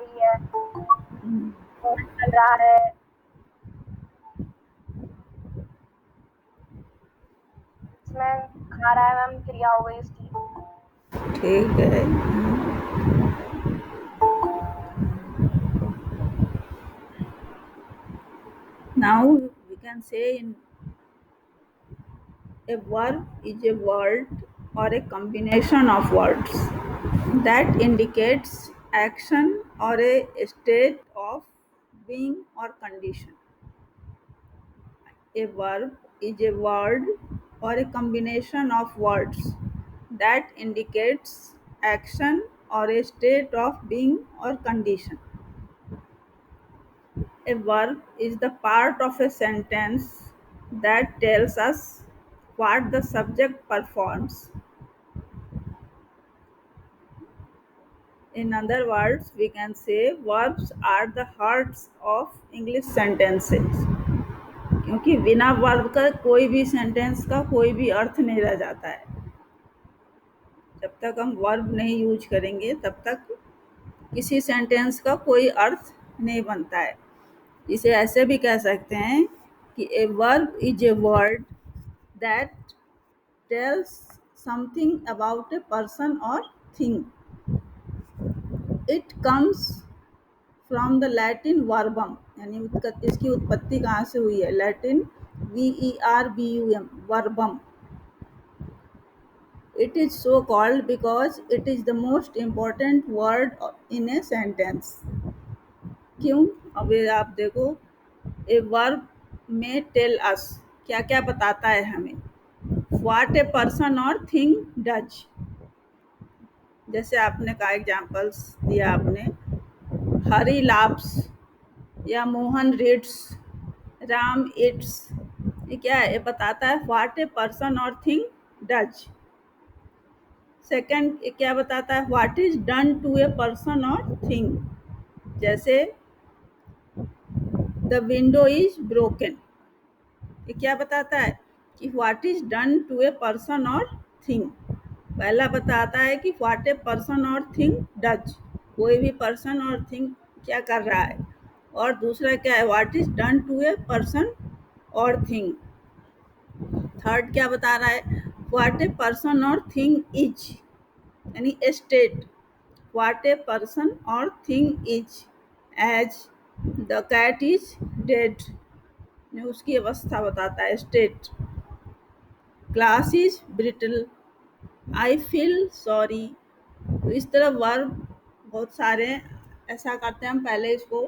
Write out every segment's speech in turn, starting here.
रही है, फोन चल रहा है। इसमें खा रहा है मैम, क्रिया हो गई उसकी। ठीक है। Now we can say in a verb is a word or a combination of words that indicates action or a state of being or condition. A verb is a word or a combination of words that indicates action or a state of being or condition. A verb is the part of a sentence that tells us what the subject performs. In other words, we can say verbs are the hearts of English sentences. क्योंकि बिना verb का कोई भी sentence का कोई भी अर्थ नहीं रह जाता है। जब तक हम वर्ब नहीं यूज करेंगे तब तक किसी सेंटेंस का कोई अर्थ नहीं बनता है। इसे ऐसे भी कह सकते हैं कि a verb is a word that tells something about a person और thing. It comes from the Latin verbum, यानी इसकी उत्पत्ति कहाँ से हुई है? Latin VERBUM, verbum. It is so called because it is the most important word in a sentence. क्यों? अब ये आप देखो, ए वर्ब में टेल अस क्या क्या बताता है हमें। व्हाट ए पर्सन और थिंग डज, जैसे आपने कहा एग्जाम्पल्स दिया आपने, हरी लाप्स या मोहन रीड्स, राम इट्स, ये क्या है? ये बताता है व्हाट ए पर्सन और थिंग डज। सेकंड, ये क्या बताता है? What is done to a person और थिंग। जैसे द विंडो इज ब्रोकन, ये क्या बताता है? कि what is done to a person और थिंग। पहला बताता है कि व्हाट ए पर्सन और थिंग डज, कोई भी पर्सन और थिंग क्या कर रहा है। और दूसरा क्या है? What is done to a person और थिंग। थर्ड क्या बता रहा है? व्हाट ए पर्सन और थिंग इज, यानी स्टेट। व्हाट ए पर्सन और thing is, as the cat is dead, उसकी अवस्था बताता है, state. Glass is brittle, I feel sorry. तो इस तरह वर्ब बहुत सारे ऐसा करते हैं। हम पहले इसको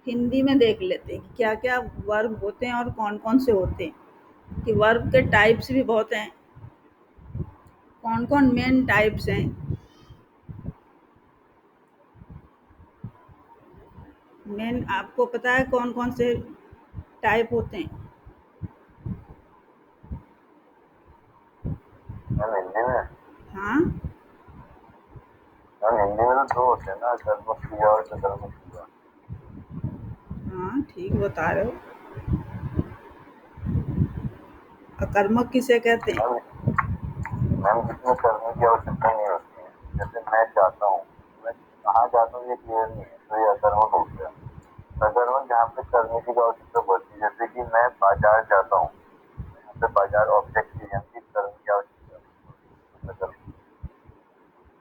हिंदी में देख लेते हैं कि क्या क्या वर्ब होते हैं और कौन कौन से होते हैं। कि वर्ब के टाइप्स भी बहुत हैं, कौन कौन मेन टाइप्स हैं। मेन आपको पता है कौन कौन से टाइप होते हैं? हिंदी में? हाँ, हिंदी में तो दो होते हैं ना, कर्मक क्रिया और सकर्मक क्रिया। हाँ ठीक बता रहे हो। अकर्मक किसे कहते हैं? मैम जिसमें करने की आवश्यकता नहीं होती है, जैसे मैं चाहता हूँ, मैं कहाँ चाहता हूँ ये क्लियर नहीं है, तो ये अकर्मक हो गया। सकर्मक जहाँ पे करने की आवश्यकता पड़ती है, जैसे कि मैं बाजार जाता हूँ, यहाँ पे बाजार ऑब्जेक्ट की यहाँ की कर्म की आवश्यकता।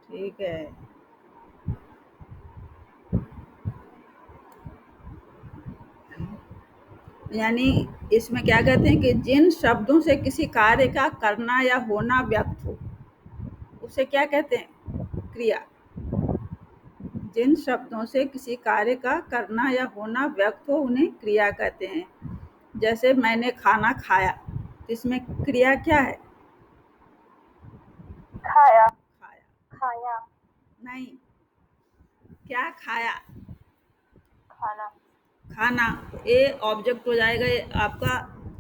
ठीक है। यानी इसमें क्या कहते हैं कि जिन शब्दों से किसी कार्य का करना या होना व्यक्त हो उसे क्या कहते हैं? क्रिया। जिन शब्दों से किसी कार्य का करना या होना व्यक्त हो उन्हें क्रिया कहते हैं। जैसे मैंने खाना खाया, तो इसमें क्रिया क्या है? खाया, खाया खाया, नहीं, क्या खाया? खाना। खाना। ये ऑब्जेक्ट हो जाएगा, ये आपका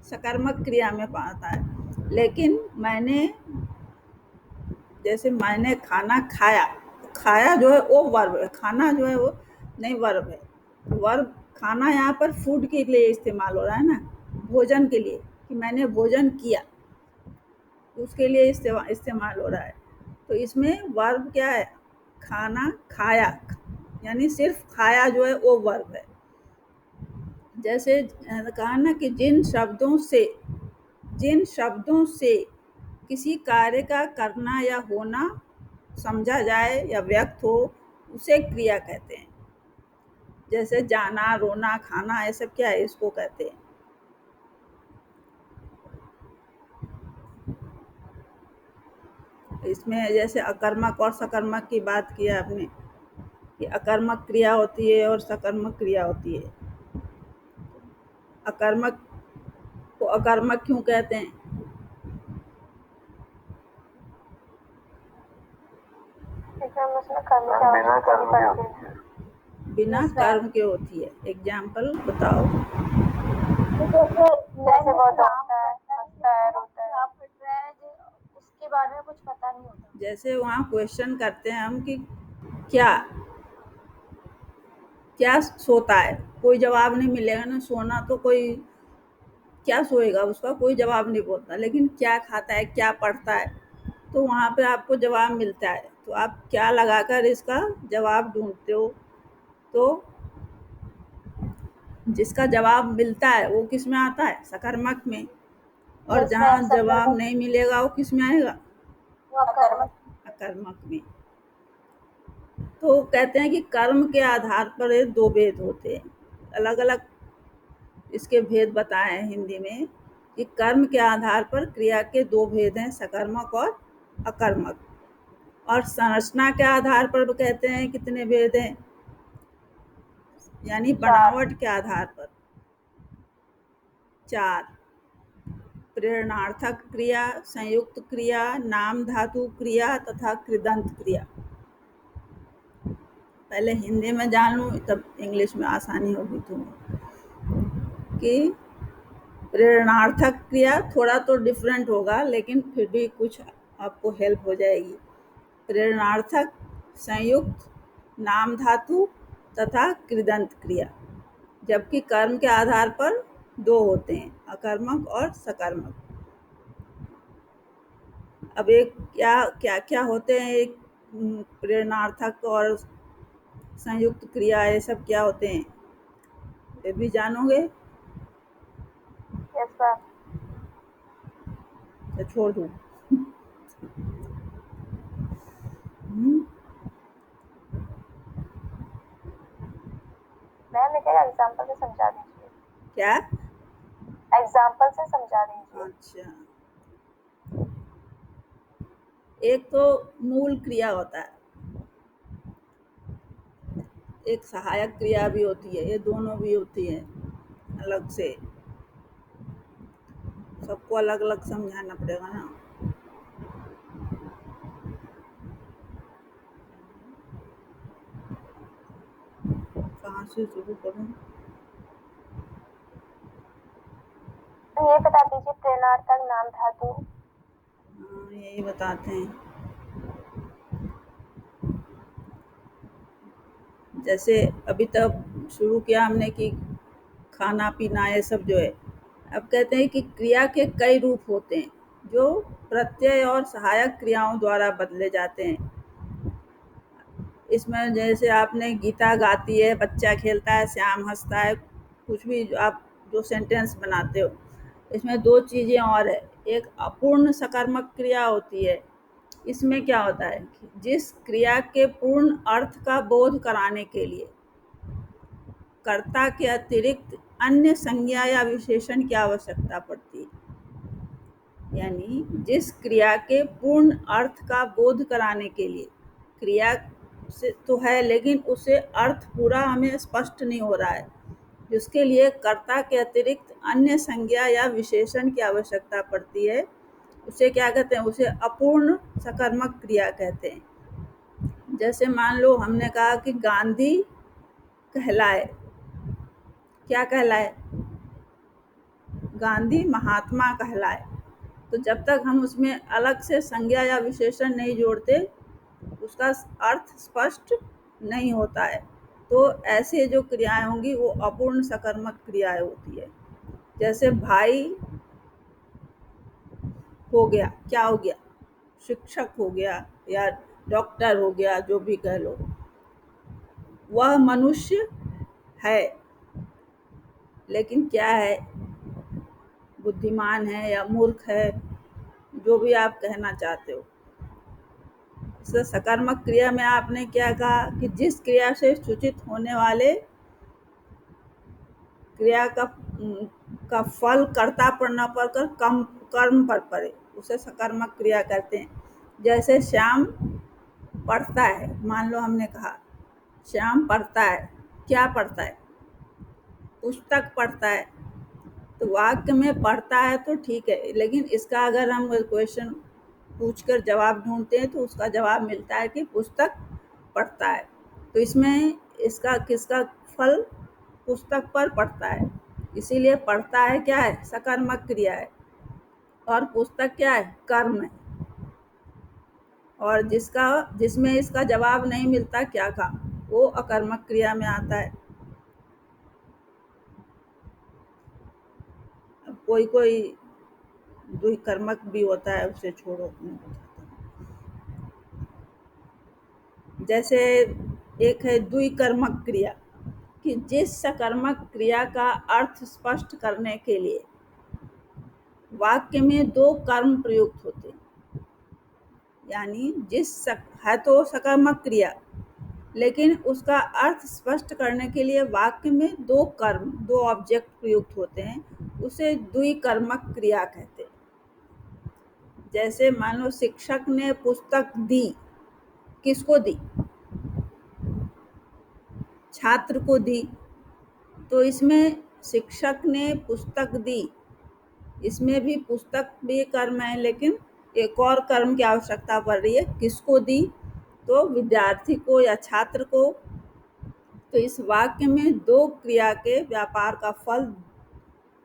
सकर्मक क्रिया में आता है। लेकिन मैंने, जैसे मैंने खाना खाया, खाया जो है वो वर्ब है, खाना जो है वो नहीं वर्ब है। वर्ब खाना यहाँ पर फूड के लिए इस्तेमाल हो रहा है ना, भोजन के लिए, कि मैंने भोजन किया, उसके लिए इस्तेमाल हो रहा है। तो इसमें वर्ब क्या है? खाना खाया। यानी सिर्फ खाया जो है वो वर्ब है। जैसे कहा ना कि जिन शब्दों से किसी कार्य का करना या होना समझा जाए या व्यक्त हो, उसे क्रिया कहते हैं। जैसे जाना, रोना, खाना, ये सब क्या है, इसको कहते हैं। इसमें जैसे अकर्मक और सकर्मक की बात की आपने कि अकर्मक क्रिया होती है और सकर्मक क्रिया होती है। अकर्मक को अकर्मक क्यों कहते हैं? क्योंकि हम उसमें कर्म की मैम बिना आवश्यकता कर्म नहीं के पड़ती। होती है। बिना Yes, ma'am. कर्म के होती है। एग्जाम्पल बताओ। जैसे वो दौड़ता है, हंसता है, रोता है, उसके बारे में कुछ पता नहीं होता। जैसे वहाँ क्वेश्चन करते हैं हम कि क्या क्या सोता है, कोई जवाब नहीं मिलेगा ना। सोना तो कोई क्या सोएगा, उसका कोई जवाब नहीं बोलता। लेकिन क्या खाता है, क्या पढ़ता है, तो वहाँ पे आपको जवाब मिलता है। तो आप क्या लगाकर इसका जवाब ढूंढते हो। तो जिसका जवाब मिलता है वो किस में आता है? सकर्मक में। और Yes, जहाँ ma'am, जवाब सकर्मक। नहीं मिलेगा वो किस में आएगा? वो अकर्मक। अकर्मक में। तो कहते हैं कि कर्म के आधार पर ये दो भेद होते हैं। अलग अलग इसके भेद बताए हैं हिंदी में कि कर्म के आधार पर क्रिया के दो भेद हैं, सकर्मक और अकर्मक। और संरचना के आधार पर कहते हैं कितने भेद हैं, यानी बनावट के आधार पर 4। प्रेरणार्थक क्रिया, संयुक्त क्रिया, नाम धातु क्रिया तथा कृदंत क्रिया। पहले हिंदी में जान लूँ तब इंग्लिश में आसानी होगी तुम्हें। कि प्रेरणार्थक क्रिया थोड़ा तो डिफरेंट होगा, लेकिन फिर भी कुछ आपको हेल्प हो जाएगी। प्रेरणार्थक, संयुक्त, नाम धातु तथा कृदंत क्रिया। जबकि कर्म के आधार पर दो होते हैं, अकर्मक और सकर्मक। अब एक क्या क्या क्या होते हैं, एक प्रेरणार्थक और संयुक्त क्रिया, ये सब क्या होते हैं ये भी जानोगे? Yes, ma'am. या छोड़ दूँ? मैम एक एग्जांपल से समझा दीजिए। क्या? एग्जांपल से समझा दीजिए। अच्छा, एक तो मूल क्रिया होता है, एक सहायक क्रिया भी होती है। ये दोनों भी होती है अलग से, सबको अलग अलग समझाना पड़ेगा ना। कहाँ से शुरू करूँ? ये बता दीजिए प्रेरणार्थक, नाम धातु। हाँ, यही बताते हैं। जैसे अभी तक शुरू किया हमने कि खाना पीना ये सब जो है। अब कहते हैं कि क्रिया के कई रूप होते हैं जो प्रत्यय और सहायक क्रियाओं द्वारा बदले जाते हैं। इसमें जैसे आपने गीता गाती है, बच्चा खेलता है, श्याम हंसता है, कुछ भी आप जो सेंटेंस बनाते हो, इसमें दो चीज़ें और है। एक अपूर्ण सकर्मक क्रिया होती है। इसमें क्या होता है कि जिस क्रिया के पूर्ण अर्थ का बोध कराने के लिए कर्ता के अतिरिक्त अन्य संज्ञा या विशेषण की आवश्यकता पड़ती है। यानी जिस क्रिया के पूर्ण अर्थ का बोध कराने के लिए, क्रिया से तो है लेकिन उसे अर्थ पूरा हमें स्पष्ट नहीं हो रहा है, जिसके लिए कर्ता के अतिरिक्त अन्य संज्ञा या विशेषण की आवश्यकता पड़ती है, उसे क्या कहते हैं? उसे अपूर्ण सकर्मक क्रिया कहते हैं। जैसे मान लो हमने कहा कि गांधी कहलाए, क्या कहलाए? गांधी महात्मा कहलाए। तो जब तक हम उसमें अलग से संज्ञा या विशेषण नहीं जोड़ते, उसका अर्थ स्पष्ट नहीं होता है। तो ऐसे जो क्रियाएं होंगी वो अपूर्ण सकर्मक क्रियाएं होती है। जैसे भाई हो गया, क्या हो गया? शिक्षक हो गया या डॉक्टर हो गया, जो भी कह लो। वह मनुष्य है, लेकिन क्या है, बुद्धिमान है या मूर्ख है, जो भी आप कहना चाहते हो। इससे सकर्मक क्रिया में आपने क्या कहा कि जिस क्रिया से सूचित होने वाले क्रिया का फल कर्ता पर न पड़कर कर्म पर पड़े, उसे सकर्मक क्रिया कहते हैं। जैसे श्याम पढ़ता है, मान लो हमने कहा श्याम पढ़ता है, क्या पढ़ता है, पुस्तक पढ़ता है, तो वाक्य में पढ़ता है तो ठीक है, लेकिन इसका अगर हम क्वेश्चन पूछकर जवाब ढूंढते हैं तो उसका जवाब मिलता है कि पुस्तक पढ़ता है। तो इसमें इसका किसका फल पुस्तक पर पड़ता है, इसीलिए पढ़ता है क्या है, सकर्मक क्रिया है, और पुस्तक क्या है, कर्म है। और जिसमें इसका जवाब नहीं मिलता क्या का, वो अकर्मक क्रिया में आता है। अब कोई द्विकर्मक भी होता है, उसे छोड़ो। जैसे एक है द्विकर्मक क्रिया, कि जिस सकर्मक क्रिया का अर्थ स्पष्ट करने के लिए वाक्य में दो कर्म प्रयुक्त होते हैं, यानी है तो सकर्मक क्रिया, लेकिन उसका अर्थ स्पष्ट करने के लिए वाक्य में दो ऑब्जेक्ट प्रयुक्त होते हैं, उसे द्विकर्मक क्रिया कहते हैं। जैसे मान लो शिक्षक ने पुस्तक दी, किसको दी, छात्र को दी, तो इसमें शिक्षक ने पुस्तक दी, इसमें भी पुस्तक भी कर्म है, लेकिन एक और कर्म की आवश्यकता पड़ रही है, किसको दी, तो विद्यार्थी को या छात्र को। तो इस वाक्य में दो क्रिया के व्यापार का फल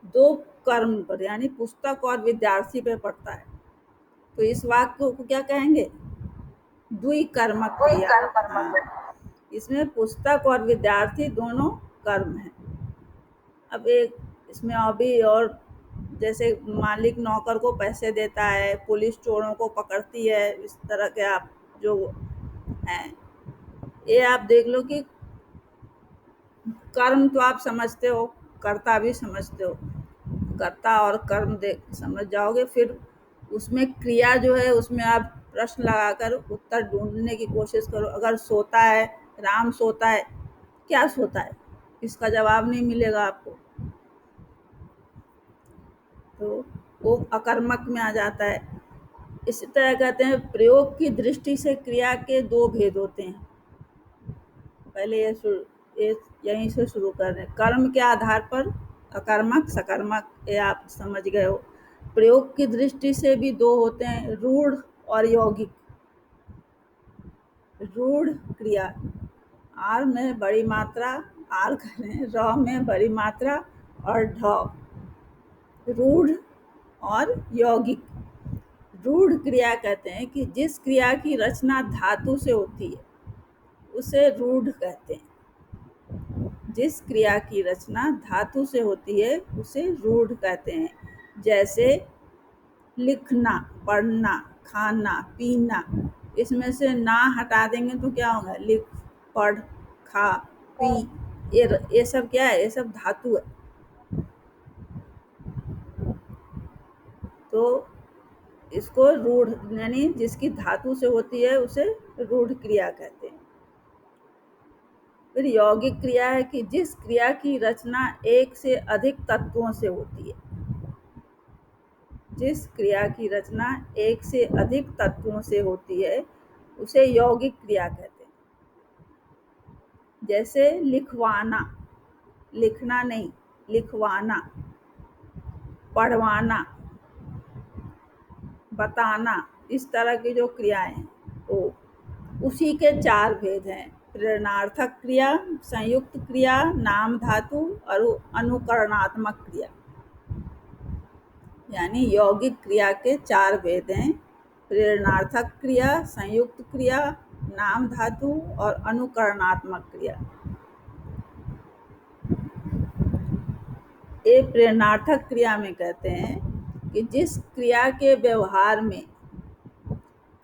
दो कर्म पर, यानी पुस्तक और विद्यार्थी पे पड़ता है, तो इस वाक्य को क्या कहेंगे, द्विकर्मक क्रिया। हाँ, इसमें पुस्तक और विद्यार्थी दोनों कर्म हैं। अब एक इसमें अभी और जैसे मालिक नौकर को पैसे देता है, पुलिस चोरों को पकड़ती है, इस तरह के आप जो हैं, ये आप देख लो कि कर्म तो आप समझते हो, कर्ता भी समझते हो, कर्ता और कर्म समझ जाओगे, फिर उसमें क्रिया जो है उसमें आप प्रश्न लगाकर उत्तर ढूंढने की कोशिश करो। अगर सोता है, राम सोता है, क्या सोता है, इसका जवाब नहीं मिलेगा आपको, तो वो अकर्मक में आ जाता है। इसी तरह कहते हैं प्रयोग की दृष्टि से क्रिया के दो भेद होते हैं। पहले ये यहीं से शुरू कर रहे हैं। कर्म के आधार पर अकर्मक सकर्मक, ये आप समझ गए हो। प्रयोग की दृष्टि से भी दो होते हैं, रूढ़ और यौगिक। रूढ़ क्रिया, आर में बड़ी मात्रा, आर करें, र में बड़ी मात्रा और ढ, रूढ़ और यौगिक। रूढ़ क्रिया कहते हैं कि जिस क्रिया की रचना धातु से होती है उसे रूढ़ कहते हैं। जिस क्रिया की रचना धातु से होती है उसे रूढ़ कहते हैं। जैसे लिखना, पढ़ना, खाना, पीना, इसमें से ना हटा देंगे तो क्या होगा, लिख, पढ़, खा, पी, ये सब क्या है, ये सब धातु है। तो इसको रूढ़, यानी जिसकी धातु से होती है उसे रूढ़ क्रिया कहते हैं। फिर यौगिक क्रिया है कि जिस क्रिया की रचना एक से अधिक तत्वों से होती है। जिस क्रिया की रचना एक से अधिक तत्वों से होती है उसे यौगिक क्रिया कहते हैं। जैसे लिखवाना, लिखना नहीं, लिखवाना, पढ़वाना, बताना, इस तरह की जो क्रियाएं हैं वो उसी के चार भेद हैं। प्रेरणार्थक क्रिया, संयुक्त क्रिया, नाम धातु और अनुकरणात्मक क्रिया, यानी यौगिक क्रिया के चार भेद हैं। प्रेरणार्थक क्रिया, संयुक्त क्रिया, नाम धातु और अनुकरणात्मक क्रिया। ये प्रेरणार्थक क्रिया में कहते हैं कि जिस क्रिया के व्यवहार में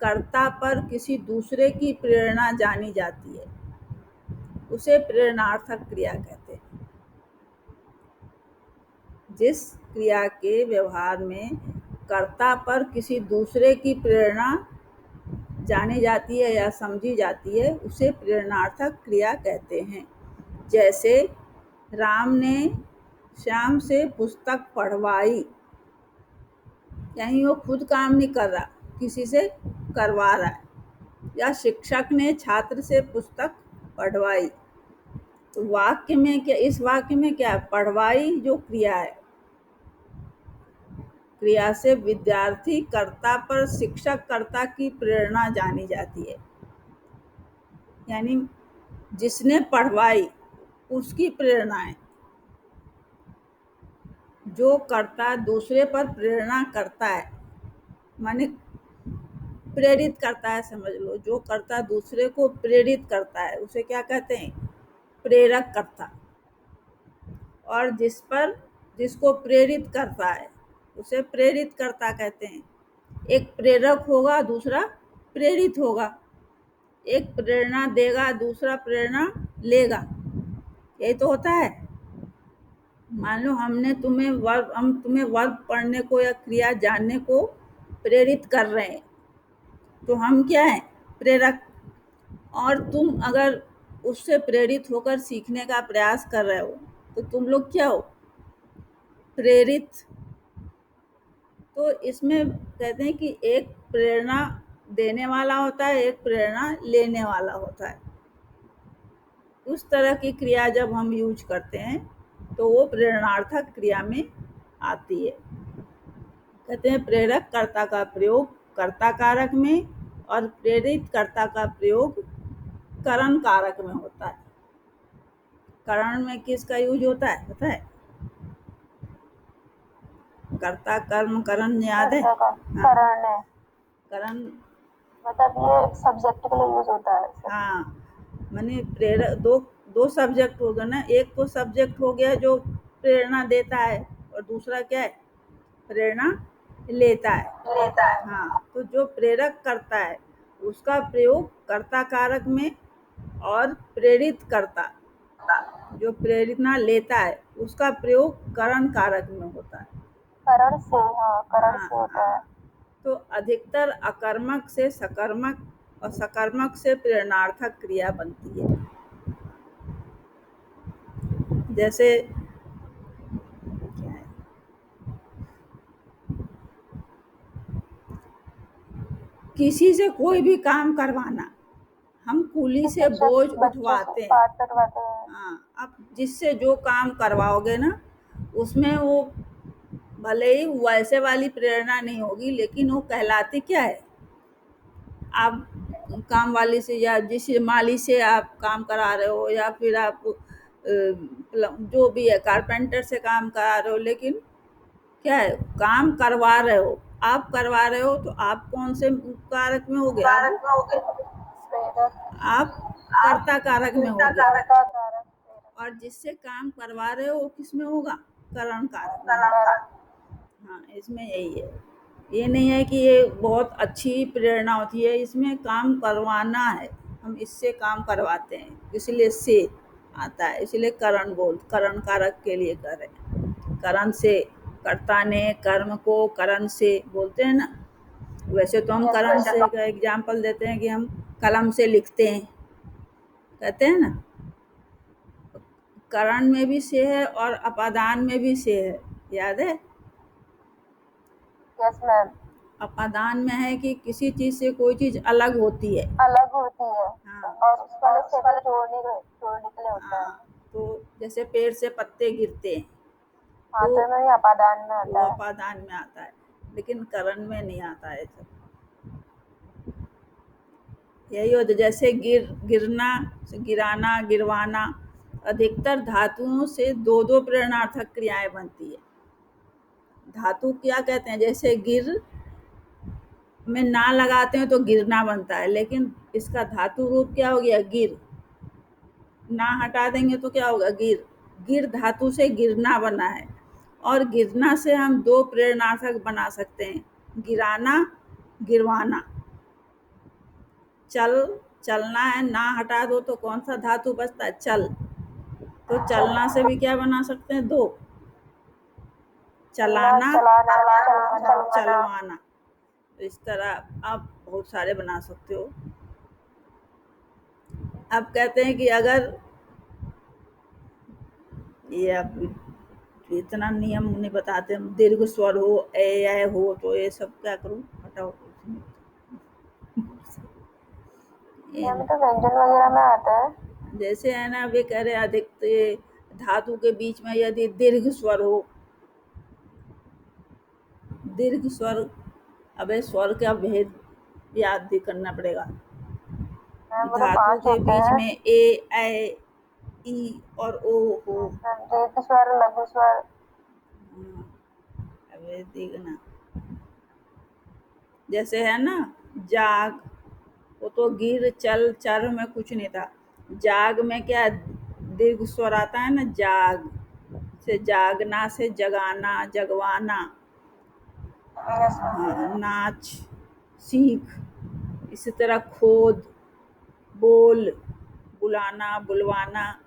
कर्ता पर किसी दूसरे की प्रेरणा जानी जाती है उसे प्रेरणार्थक क्रिया कहते हैं। जिस क्रिया के व्यवहार में कर्ता पर किसी दूसरे की प्रेरणा जानी जाती है या समझी जाती है, उसे प्रेरणार्थक क्रिया कहते हैं। जैसे राम ने श्याम से पुस्तक पढ़वाई, यानी वो खुद काम नहीं कर रहा, किसी से करवा रहा है। या शिक्षक ने छात्र से पुस्तक पढ़वाई, तो वाक्य में क्या, इस वाक्य में क्या है, पढ़वाई जो क्रिया है, क्रिया से विद्यार्थी कर्ता पर शिक्षक कर्ता की प्रेरणा जानी जाती है। यानी जिसने पढ़वाई उसकी प्रेरणा है। जो कर्ता दूसरे पर प्रेरणा करता है, माने प्रेरित करता है, समझ लो, जो कर्ता दूसरे को प्रेरित करता है उसे क्या कहते हैं, प्रेरक कर्ता। और जिसको प्रेरित करता है उसे प्रेरित कर्ता कहते हैं। एक प्रेरक होगा, दूसरा प्रेरित होगा। एक प्रेरणा देगा, दूसरा प्रेरणा लेगा। यही तो होता है। मान लो हम तुम्हें वर्ब पढ़ने को या क्रिया जानने को प्रेरित कर रहे हैं, तो हम क्या हैं, प्रेरक। और तुम अगर उससे प्रेरित होकर सीखने का प्रयास कर रहे हो तो तुम लोग क्या हो, प्रेरित। तो इसमें कहते हैं कि एक प्रेरणा देने वाला होता है, एक प्रेरणा लेने वाला होता है। उस तरह की क्रिया जब हम यूज करते हैं तो वो प्रेरणार्थक क्रिया में आती है। कहते हैं प्रेरक कर्ता का प्रयोग कर्ता कारक में और प्रेरित कर्ता का प्रयोग करण कारक में होता है। करण में किसका यूज होता है पता है? कर्ता कर्म करण याद है? करण है, करण मतलब ये सब्जेक्ट के लिए यूज होता है। हाँ, माने प्रेरक दो सब्जेक्ट हो गए ना। एक तो सब्जेक्ट हो गया जो प्रेरणा देता है, और दूसरा क्या है, प्रेरणा लेता है। हाँ, तो जो प्रेरक करता है उसका प्रयोग कर्ता कारक में, और प्रेरित करता जो प्रेरणा लेता है उसका प्रयोग करण कारक में होता है। करण से, हाँ, करण से होता है। तो अधिकतर अकर्मक से सकर्मक और सकर्मक से प्रेरणार्थक क्रिया बनती है। जैसे किसी से कोई भी काम करवाना, हम कूली से बोझ उठवाते हैं। हाँ, अब जिससे जो काम करवाओगे ना उसमें वो भले ही वैसे वाली प्रेरणा नहीं होगी, लेकिन वो कहलाती क्या है, आप काम वाली से या जिस माली से आप काम करा रहे हो, या फिर आप जो भी है कारपेंटर से काम करा रहे हो, लेकिन क्या है, काम करवा रहे हो, आप करवा रहे हो, तो आप कौन से कारक में हो गए, आप कर्ता कारक में हो गए। और जिससे काम करवा रहे हो वो किस में होगा, करण कारक में। हाँ, इसमें यही है। ये नहीं है कि ये बहुत अच्छी प्रेरणा होती है, इसमें काम करवाना है, हम इससे काम करवाते हैं, इसलिए से आता है, इसलिए करण कारक के लिए करें। करण से, कर्ता ने कर्म को करण से बोलते हैं ना। वैसे तो हम करण से का एग्जाम्पल देते हैं कि हम कलम से लिखते हैं, कहते हैं ना। करण में भी से है और अपादान में भी से है, याद है? Yes ma'am. अपादान में है कि किसी चीज से कोई चीज अलग होती है, हाँ, और उसको जोड़ने के लिए होता है। तो जैसे पेड़ से पत्ते गिरते हैं, हाँ, तो ये अपादान में आता है। अपादान में आता है, लेकिन करण में नहीं आता है सब। यही होता, जैसे गिरना, गिराना, गिरवाना, अधिकतर धातुओं से दो प्रेरणार्थक क्रियाएं बनती है। धातु क्या कहते हैं, जैसे गिर में ना लगाते हैं तो गिरना बनता है, लेकिन इसका धातु रूप क्या हो गया, गिर। ना हटा देंगे तो क्या होगा, गिर। गिर धातु से गिरना बना है, और गिरना से हम दो प्रेरणार्थक बना सकते हैं, गिराना, गिरवाना। चल चलना है, ना हटा दो तो कौन सा धातु बचता है? चल। तो चलना से भी क्या बना सकते हैं? दो, चलाना, चलवाना। तो इस तरह आप बहुत सारे बना सकते हो। अब कहते हैं कि अगर ये आप इतना नियम नहीं बताते, दीर्घ स्वर हो, ए हो, तो ये सब क्या करूं? हटाओ। हमें तो व्यंजन वगैरह में आता है। जैसे है ना, वे कह रहे अधिक धातु के बीच में यदि दीर्घ स्वर हो, दीर्घ स्वर, अबे स्वर का भेद याद भी करना पड़ेगा। धातु के बीच में ए, ई और ओ हो। दीर्घ स्वर, लघु स्वर। अबे देखना, जैसे है ना जाग, वो तो गिर चल चर में कुछ नहीं था। जाग में क्या दीर्घ स्वर आता है ना, जाग से जागना, से जगाना, जगवाना। हाँ, नाच, सीख। इसी तरह खोद, बोल, बुलाना, बुलवाना,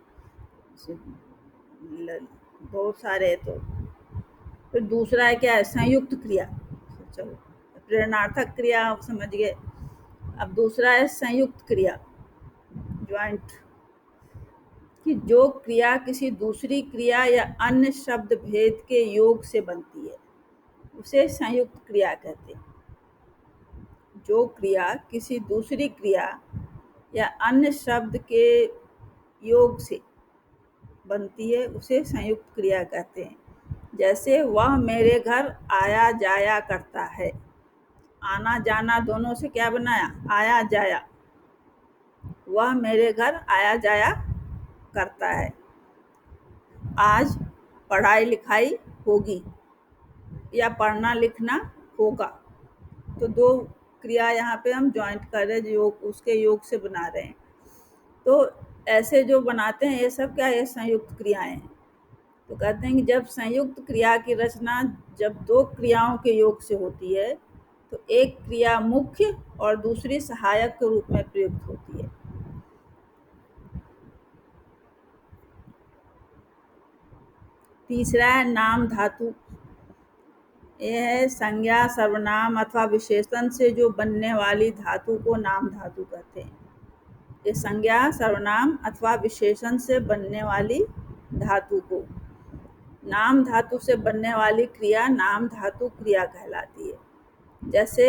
बहुत सारे। तो फिर दूसरा है क्या है? संयुक्त क्रिया। चलो, प्रेरणार्थक क्रिया आप समझ गए। अब दूसरा है संयुक्त क्रिया, ज्वाइंट, कि जो क्रिया किसी दूसरी क्रिया या अन्य शब्द भेद के योग से बनती है, उसे संयुक्त क्रिया कहते हैं। जो क्रिया किसी दूसरी क्रिया या अन्य शब्द के योग से बनती है, उसे संयुक्त क्रिया कहते हैं। जैसे वह मेरे घर आया जाया करता है। आना जाना दोनों से क्या बनाया? आया जाया। वह मेरे घर आया जाया करता है। आज पढ़ाई लिखाई होगी या पढ़ना लिखना होगा। तो दो क्रिया यहाँ पे हम ज्वाइंट कर रहे हैं, योग, उसके योग से बना रहे हैं। तो ऐसे जो बनाते हैं ये सब क्या है? संयुक्त क्रियाएं हैं। तो कहते हैं कि जब संयुक्त क्रिया की रचना जब दो क्रियाओं के योग से होती है, तो एक क्रिया मुख्य और दूसरी सहायक के रूप में प्रयुक्त होती है। तीसरा है नाम धातु। यह है संज्ञा, सर्वनाम अथवा विशेषण से जो बनने वाली धातु को नाम धातु कहते हैं। ये संज्ञा, सर्वनाम अथवा विशेषण से बनने वाली धातु को, नाम धातु से बनने वाली क्रिया नाम धातु क्रिया कहलाती है। जैसे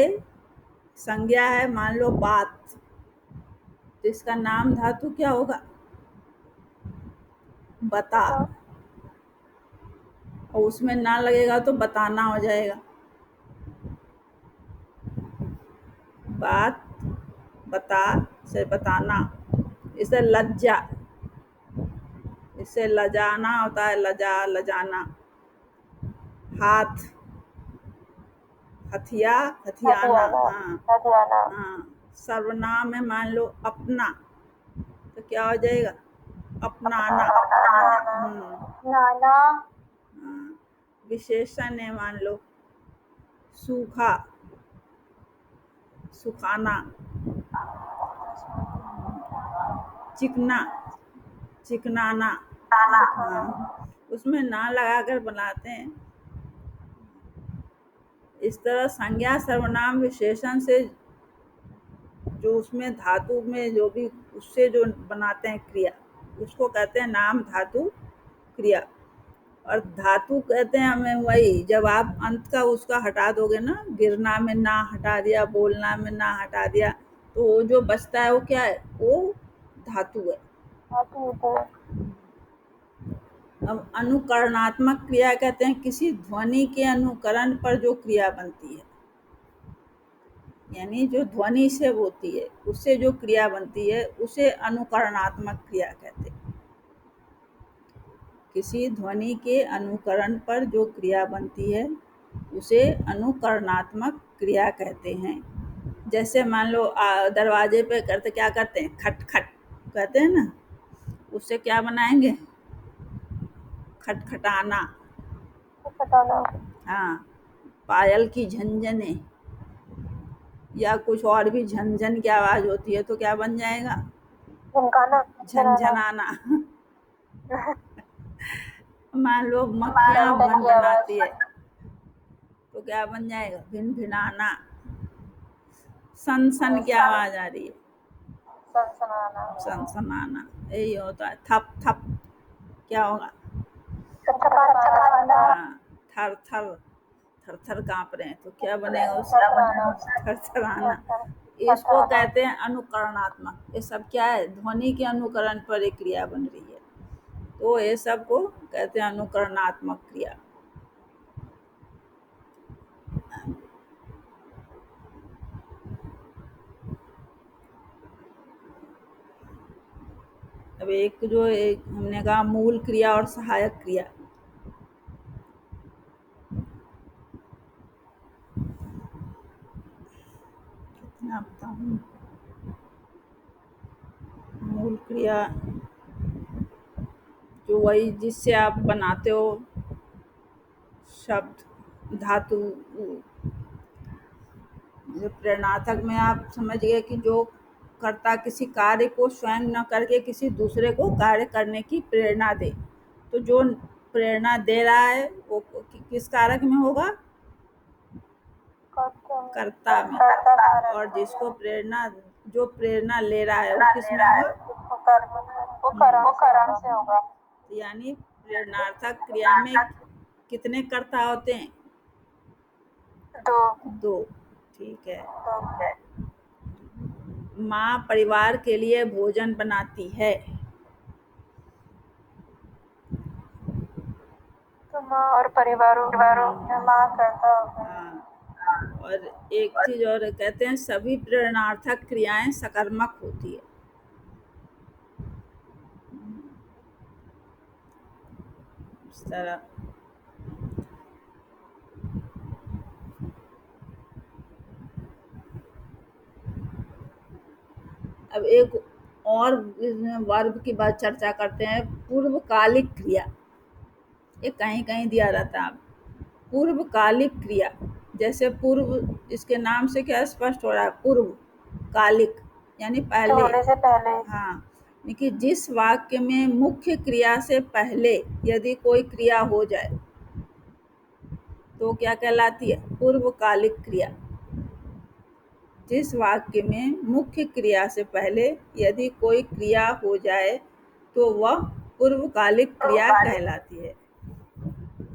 संज्ञा है, मान लो बात, तो इसका नाम धातु क्या होगा? बता। और उसमें ना लगेगा तो बताना हो जाएगा। बात, बता से बताना। इसे लज्जा, इससे लजाना होता है, लजा, लजाना। हाथ, हथिया, हथियाना। हाँ। सर्वनाम में मान लो अपना, तो क्या हो जाएगा? अपनाना। नाना। विशेषण है, मान लो सूखा, सुखाना। चिकना, चिकनाना। हाँ, उसमें ना लगाकर बनाते हैं। इस तरह संज्ञा, सर्वनाम, विशेषण से जो उसमें धातु में जो भी उससे जो बनाते हैं क्रिया, उसको कहते हैं नाम धातु क्रिया। और धातु कहते हैं हमें वही, जब आप अंत का उसका हटा दोगे ना, गिरना में ना हटा दिया, बोलना में ना हटा दिया, तो वो जो बचता है वो क्या है? वो धातु है। अब अनुकरणात्मक क्रिया कहते हैं किसी ध्वनि के अनुकरण पर जो क्रिया बनती है, यानी जो ध्वनि से होती है उससे जो क्रिया बनती है उसे अनुकरणात्मक क्रिया कहते हैं। किसी ध्वनि के अनुकरण पर जो क्रिया बनती है उसे अनुकरणात्मक क्रिया कहते हैं। जैसे मान लो दरवाजे पे करते क्या करते हैं? खट खट कहते हैं ना, उससे क्या बनाएंगे? खटखटाना। हाँ। पायल की झंझने, या कुछ और भी झनझन की आवाज होती है तो क्या बन जाएगा? झनकाना, झनझनाना। मान लो मक्खियाँ टन की भनभनाती आवाज, है तो क्या बन जाएगा? भिनभिनाना। सन की आवाज आ रही है, सनसनाना, सनसनाना। यही होता है। थप थप क्या होगा? थपथपाना, हाँ, थर थर थर थर कांप रहे हैं तो क्या बनेगा उससे? थर थराना। इसको कहते हैं अनुकरणात्मक। ये सब क्या है? ध्वनि के अनुकरण पर एक क्रिया बन रही है, तो ये सब को कहते हैं अनुकरणात्मक क्रिया। अब एक हमने कहा मूल क्रिया और सहायक क्रिया। कितना बताऊं? मूल क्रिया जो वही जिससे आप बनाते हो शब्द, धातु। जो प्रेरणार्थक में आप समझ गए कि जो कर्ता किसी कार्य को स्वयं न करके किसी दूसरे को कार्य करने की प्रेरणा दे, तो जो प्रेरणा दे रहा है वो किस कारक में होगा? कर्ता में। और जिसको जो प्रेरणा ले रहा है वो किस में होगा? वो करण से होगा। यानी प्रेरणार्थक क्रिया में कितने कर्ता होते हैं? दो। ठीक है। माँ परिवार के लिए भोजन बनाती है तो माँ और परिवारों में माँ करता होगा। हाँ। और एक चीज और कहते हैं सभी प्रेरणार्थक क्रियाएं सकर्मक होती है। इस तरह अब एक और वर्ब की बात चर्चा करते हैं, पूर्वकालिक क्रिया। ये कहीं कहीं दिया रहता है। पूर्वकालिक क्रिया, जैसे पूर्व, इसके नाम से क्या स्पष्ट हो रहा है? पूर्व कालिक यानी पहले। होने से पहले। हाँ, कि जिस वाक्य में मुख्य क्रिया से पहले यदि कोई क्रिया हो जाए तो क्या कहलाती है? पूर्वकालिक क्रिया। जिस वाक्य में मुख्य क्रिया से पहले यदि कोई क्रिया हो जाए तो वह पूर्वकालिक क्रिया कहलाती है।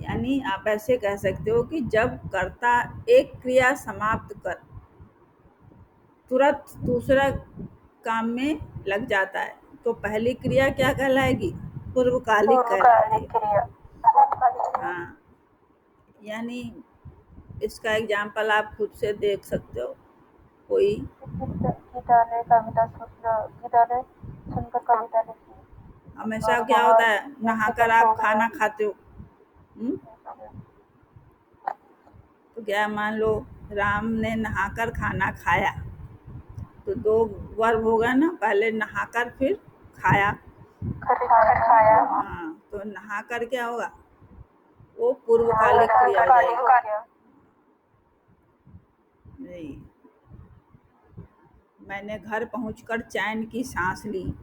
यानी आप ऐसे कह सकते हो कि जब कर्ता एक क्रिया समाप्त कर तुरंत दूसरा काम में लग जाता है तो पहली क्रिया क्या कहलाएगी? पूर्वकालिक कहलाती है। हाँ, यानी इसका एग्जाम्पल आप खुद से देख सकते हो। कोई गीता ने सुनकर कविता लिखी। हमेशा क्या होता है? नहाकर आप खाना खाते हो। तो क्या मान लो राम ने नहाकर खाना खाया तो दो वर्ब होगा ना, पहले नहाकर फिर खाया। खाया। हाँ, तो नहाकर क्या होगा? वो पूर्वकालिक क्रिया हो जाएगी। नहीं, मैंने घर पहुंचकर चैन की सांस ली।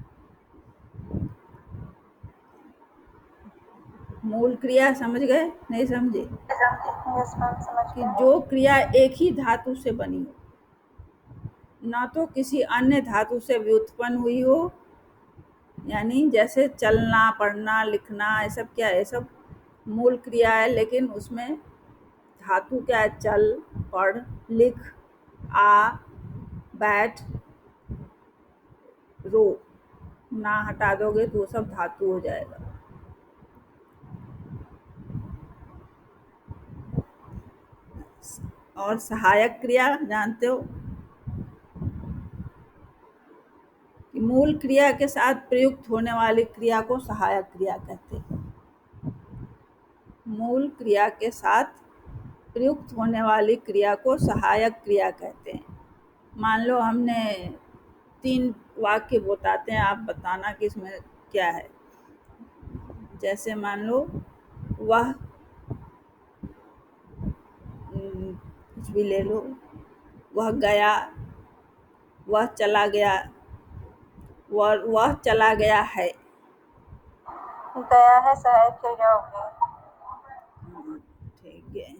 मूल क्रिया समझ गए? नहीं समझे? कि जो क्रिया एक ही धातु से बनी हो, ना तो किसी अन्य धातु से व्युत्पन्न हुई हो, यानी जैसे चलना, पढ़ना, लिखना, ये सब क्या है? सब मूल क्रिया है, लेकिन उसमें धातु क्या है? चल, पढ़, लिख, आ, बैठ, रो। ना हटा दोगे तो वो सब धातु हो जाएगा। और सहायक क्रिया जानते हो कि मूल क्रिया के साथ प्रयुक्त होने वाली क्रिया को सहायक क्रिया कहते हैं। मूल क्रिया के साथ प्रयुक्त होने वाली क्रिया को सहायक क्रिया कहते हैं। मान लो हमने 3 वाक्य बताते हैं, आप बताना कि इसमें क्या है। जैसे मान लो वह, कुछ भी ले लो, वह गया, वह चला गया, वह चला गया है। गया है सहायक क्रिया होगी। ठीक है।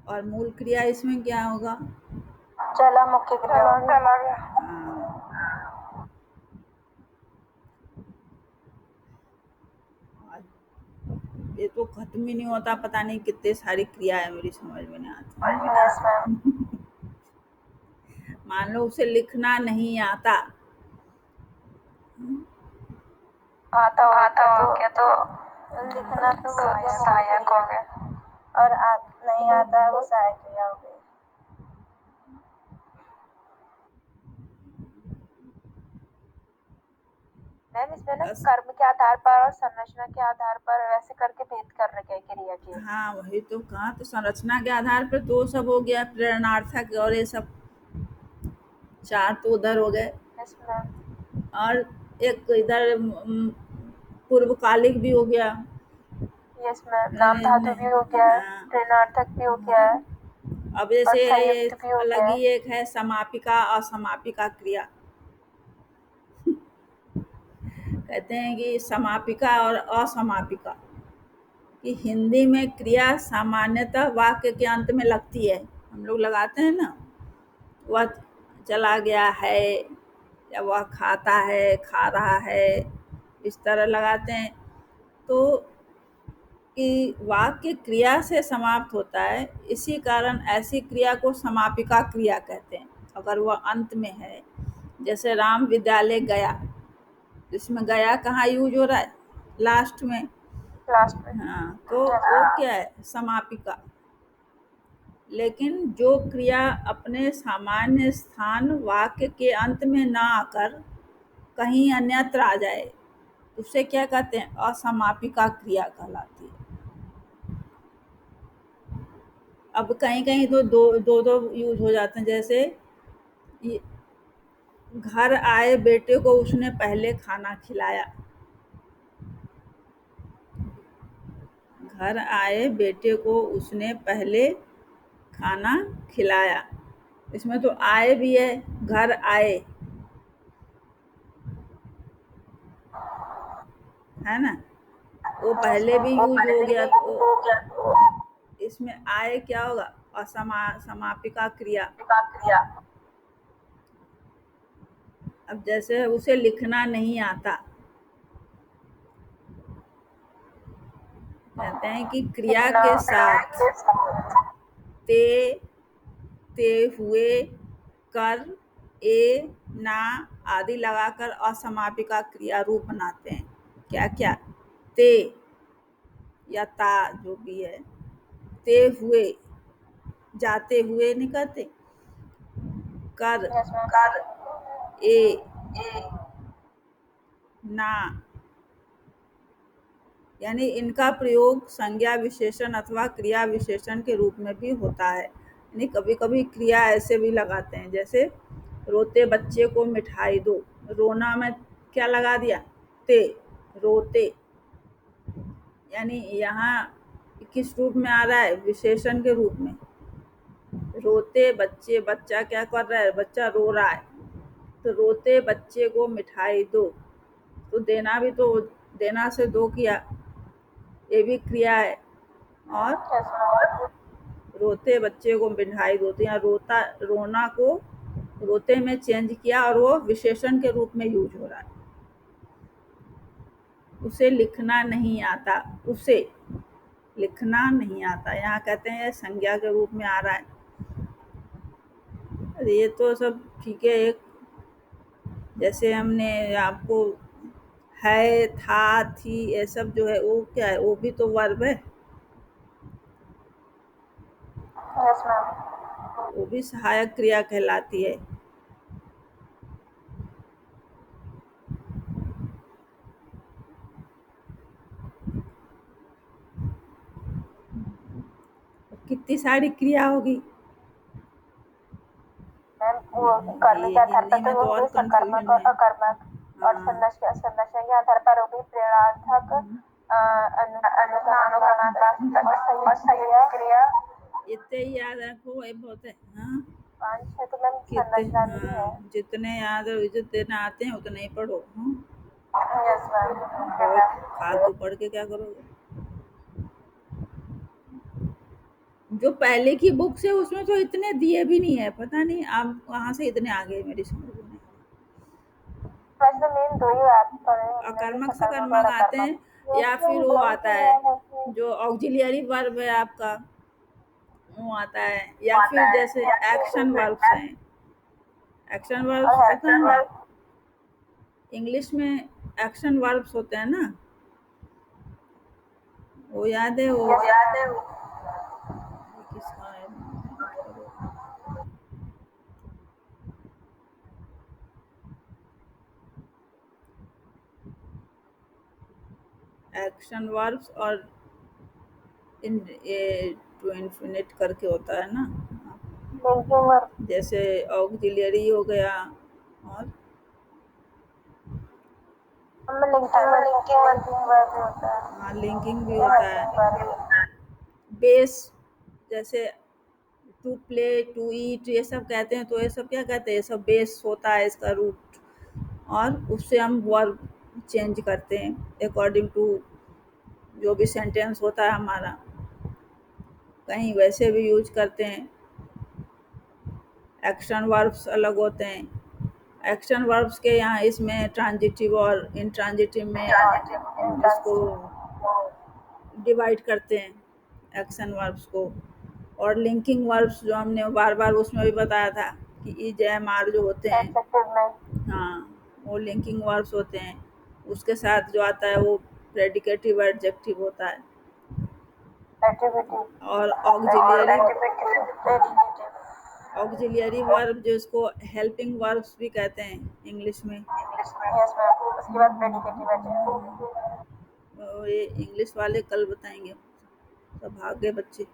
और मूल क्रिया इसमें क्या होगा? चला मुख्य क्रिया होगी। चला गया। हाँ। ये तो खत्म ही नहीं होता, पता नहीं कितने सारी क्रिया है, मेरी समझ में नहीं आती। Yes ma'am. मान लो उसे लिखना नहीं आता, आता हो क्या तो लिखना तो हो गया, सहायक हो गया, और नहीं आता है वो सहायक क्रिया हो गई। मैम इसमें ना कर्म के आधार पर और संरचना के आधार पर वैसे करके भेद कर रखे हैं क्रिया के। हाँ वही तो कहा, तो संरचना के आधार पर तो सब हो गया, प्रेरणार्थक और ये सब चार तो उधर हो गए। Yes ma'am. और एक इधर पूर्वकालिक भी हो गया। यस मैम, नाम धातु भी हो गया है, हाँ। प्रेरणार्थक भी हो गया है। अब जैसे और ये संयुक्त भी हो अलग गया ही एक है समापिका असमापिका क्रिया। कहते हैं कि समापिका और असमापिका कि हिंदी में क्रिया सामान्यतः वाक्य के अंत में लगती है, हम लोग लगाते हैं ना, वह चला गया है या वह खाता है, खा रहा है, इस तरह लगाते हैं। तो कि वाक्य क्रिया से समाप्त होता है, इसी कारण ऐसी क्रिया को समापिका क्रिया कहते हैं अगर वह अंत में है। जैसे राम विद्यालय गया, इसमें गया कहाँ यूज हो रहा है? लास्ट में। लास्ट में। हाँ, तो वो क्या है? समापिका। लेकिन जो क्रिया अपने सामान्य स्थान वाक्य के अंत में ना आकर कहीं अन्यत्र आ जाए, उसे क्या कहते हैं? असमापिका क्रिया कहलाती है। अब कहीं कहीं तो दो यूज हो जाते हैं। जैसे घर आए बेटे को उसने पहले खाना खिलाया, घर आए बेटे को उसने पहले खाना खिलाया, इसमें तो आए भी है, घर आए है ना, वो पहले भी यूज हो गया। तो इसमें आए क्या होगा? समापिका क्रिया। अब जैसे उसे लिखना नहीं आता, कहते हैं कि क्रिया के साथ ते हुए, कर, ए, ना आदि लगाकर असमापिका क्रिया रूप बनाते हैं। क्या क्या? ते या ता जो भी है, ते हुए, जाते हुए नहीं कहते, कर, ए, ना, यानी इनका प्रयोग संज्ञा विशेषण अथवा क्रिया विशेषण के रूप में भी होता है। यानी कभी कभी क्रिया ऐसे भी लगाते हैं, जैसे रोते बच्चे को मिठाई दो, रोना में क्या लगा दिया? ते, रोते। यानी यहाँ किस रूप में आ रहा है? विशेषण के रूप में। रोते बच्चे, बच्चा क्या कर रहा है? बच्चा रो रहा है, तो रोते बच्चे को मिठाई दो, तो देना भी तो, देना से दो किया, ये भी क्रिया है। और रोते बच्चे को मिठाई दो, तो यहाँ रोना को रोते में चेंज किया और वो विशेषण के रूप में यूज हो रहा है। उसे लिखना नहीं आता, उसे लिखना नहीं आता, यहाँ कहते हैं संज्ञा के रूप में आ रहा है। ये तो सब ठीक है। एक जैसे हमने आपको है, था, थी, ये सब जो है वो क्या है? वो भी तो वर्ब है, यस मैम। वो भी सहायक क्रिया कहलाती है। कितनी सारी क्रिया होगी मैम, वो कर्म के आधार पर तो हो गई सकर्मक और अकर्मक, और संरचना के आधार पर हो गई प्रेरणार्थक, अनुक्रमात्मक और संयुक्त क्रिया, इतने ही याद रखो, ये बहुत है। हाँ 5-6 तो मैम कितने, संरचना नहीं है। हाँ जितने याद जितने आते हैं उतने ही पढ़ो। हाँ यस मैम। बहुत फालतू पढ़ के क्या करोगे। जो पहले की बुक्स है उसमें तो इतने दिए भी नहीं है, पता नहीं आप कहाँ से इतने आगे मेरी समझ में नहीं। वैसे मेन 2 ही याद पड़े हमने, अकर्मक सकर्मक सकर्मक और आते अकर्मक। हैं, या फिर वो आता है जो ऑक्सिलियरी वर्ब है आपका, वो आता है, या फिर जैसे एक्शन वर्ब्स हैं। एक्शन वर्ब्स और पता है ना, इंग्लिश में एक्शन वर्ब्स होते हैं ना, वो याद है वो याद है किसका है। एक्शन वर्ब्स और इन टू इन्फिनिट करके होता है ना, लिंकिंग वर्ब। जैसे ऑक्सिलियरी हो गया, और हमें लिंकिंग वर्ब भी होता है। हाँ लिंकिंग भी होता है। बेस, जैसे टू प्ले, टू ईट, ये सब कहते हैं, तो ये सब क्या कहते हैं, ये सब बेस होता है इसका रूट, और उससे हम वर्ब चेंज करते हैं अकॉर्डिंग टू जो भी सेंटेंस होता है हमारा, कहीं वैसे भी यूज करते हैं। एक्शन वर्ब्स अलग होते हैं। एक्शन वर्ब्स के यहाँ इसमें ट्रांजिटिव और इंट्रांजिटिव में इसको डिवाइड करते हैं एक्शन वर्ब्स को। और लिंकिंग वर्ब्स जो हमने बार बार उसमें भी बताया था कि इज एम आर जो होते हैं, हाँ वो लिंकिंग वर्ब्स होते हैं। उसके साथ जो आता है वो प्रेडिकेटिव एडजेक्टिव होता है, और ऑक्सिलियरी वर्ब जो इसको हेल्पिंग वर्ब्स भी कहते हैं इंग्लिश में। यस मैम, उसके बाद प्रेडिकेटिव एडजेक्टिव। तो ये इंग्लिश वाले कल बताएंगे, सब भाग गए बच्चे।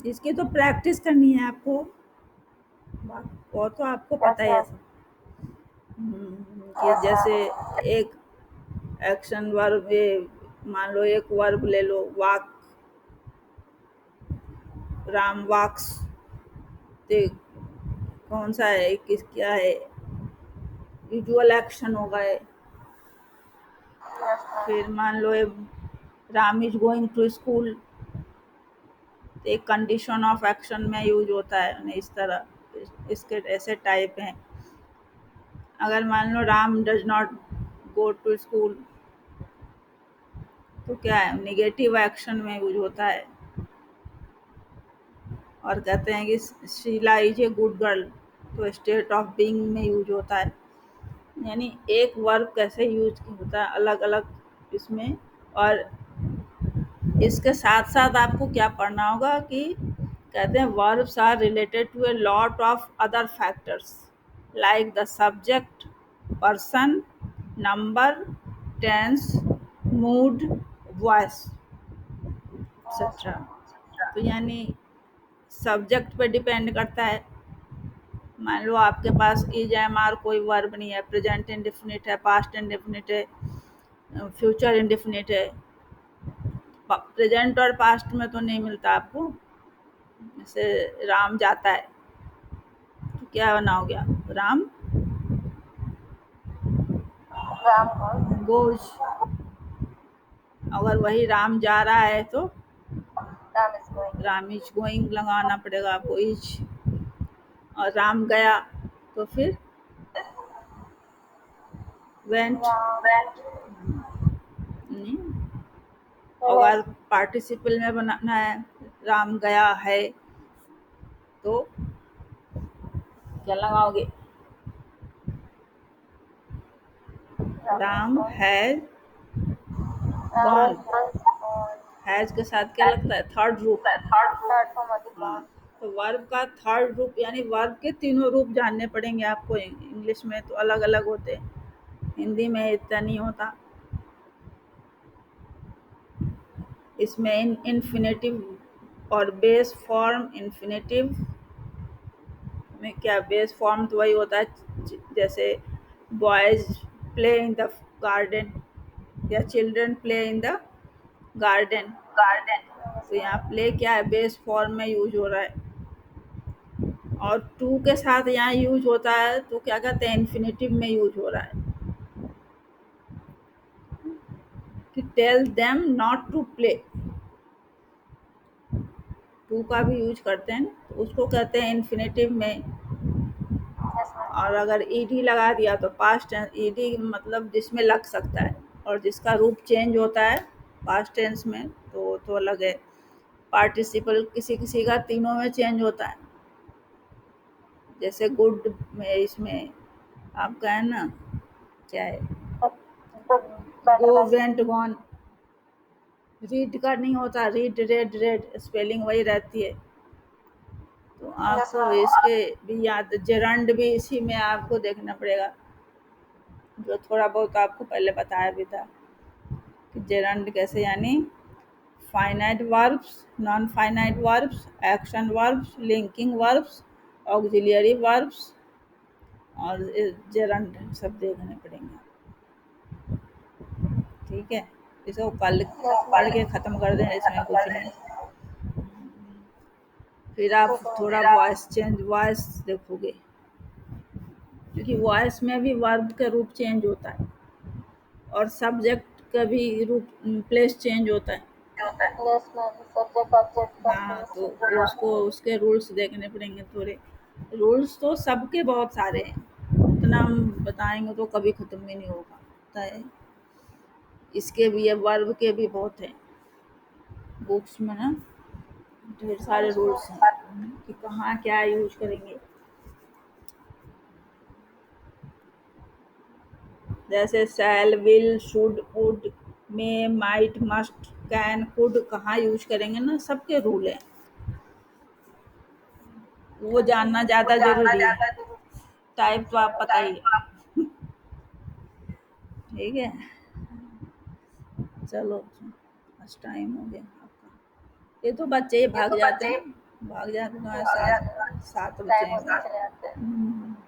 इसकी तो प्रैक्टिस करनी है आपको, वो तो आपको पता ही है सब। कि जैसे एक एक्शन वर्ब, मान लो एक वर्ब ले लो, वाक, राम वाक्स, तो कौन सा है, किस क्या है, विजुअल एक्शन होगा है। फिर मान लो Ram is going to school, एक कंडीशन ऑफ एक्शन में यूज होता है, इस तरह इसके ऐसे टाइप हैं। अगर मान लो Ram does not go to school, तो क्या है, निगेटिव एक्शन में यूज होता है। और कहते हैं कि Sheela is a good girl, तो स्टेट ऑफ बीइंग में यूज होता है। यानी एक वर्ब कैसे यूज होता है अलग अलग इसमें। और इसके साथ साथ आपको क्या पढ़ना होगा कि कहते हैं verbs are related to a lot of other factors like the subject, person, number, tense, mood, voice etcetera. तो यानी सब्जेक्ट पे डिपेंड करता है। मान लो आपके पास इज एम आर कोई वर्ब नहीं है, प्रेजेंट इंडेफिनिट है, पास्ट इंडेफिनिट है, फ्यूचर इंडेफिनिट है। प्रेजेंट और पास्ट में तो नहीं मिलता आपको। जैसे राम जाता है, तो क्या बना हो गया, राम गोज। अगर वही राम जा रहा है तो राम इज गोइंग लगाना पड़ेगा आपको, इज। और राम गया तो फिर वेंट। नहीं, अगर पार्टिसिपल में बनाना है, राम गया है, तो क्या लगाओगे, राम हैज गॉन। हैज के साथ क्या लगता है, थर्ड रूप। हाँ, तो वर्ब का थर्ड रूप, यानी वर्ब के तीनों रूप जानने पड़ेंगे आपको। इंग्लिश में तो अलग अलग होते हैं, हिंदी में इतना नहीं होता। इसमें इन्फिनेटिव और बेस फॉर्म। इन्फिनेटिव में क्या, बेस फॉर्म तो वही होता है जैसे boys play in the garden या children play in the garden. तो यहाँ प्ले क्या है, बेस फॉर्म में यूज हो रहा है, और टू के साथ यहाँ यूज होता है तो क्या कहते हैं, इन्फिनेटिव में यूज हो रहा है कि tell them not to play. To का भी यूज करते हैं तो उसको कहते हैं इन्फिनेटिव में। Yes ma'am. और अगर ईडी लगा दिया तो पास्ट टेंस, ईडी मतलब जिसमें लग सकता है और जिसका रूप चेंज होता है पास्ट टेंस में तो अलग है। पार्टिसिपल किसी किसी का तीनों में चेंज होता है, जैसे गुड में, इसमें आपका है ना, क्या है, गो वेंट गॉन। रीड का नहीं होता, रीड रेड रेड, स्पेलिंग वही रहती है। तो आपको इसके भी याद, जेरंड भी इसी में आपको देखना पड़ेगा, जो थोड़ा बहुत आपको पहले बताया भी था कि जेरंड कैसे, यानी finite verbs, non finite verbs, action verbs, linking verbs, auxiliary verbs और जेरंड सब देखने पड़ेंगे। ठीक है, इसको कल पढ़ के ख़त्म कर दें, इसमें कुछ नहीं। फिर आप थोड़ा वॉइस चेंज, वॉइस देखोगे, क्योंकि वॉइस में भी वर्ब का रूप चेंज होता है और सब्जेक्ट का भी रूप, प्लेस चेंज होता है। यस मैम, सब्जेक्ट ऑब्जेक्ट का हाँ, तो उसको, उसके रूल्स देखने पड़ेंगे थोड़े। रूल्स तो सबके बहुत सारे हैं, उतना हम बताएंगे तो कभी ख़त्म भी नहीं होगा, पता है। इसके भी है, वर्ब के भी बहुत हैं बुक्स में ना, ढेर सारे रूल्स हैं कि कहाँ क्या यूज करेंगे। जैसे shall, will, should, would, may, might, must, can, could कहाँ यूज करेंगे ना, सबके रूल हैं, वो जानना ज़्यादा जरूरी है। टाइप तो आप पता ही है। ठीक है, चलो आज टाइम हो गया आपका। ये तो बच्चे ही भाग जाते हैं, भाग जाते हैं, 7 बजे टाइम होते चले जाते हैं।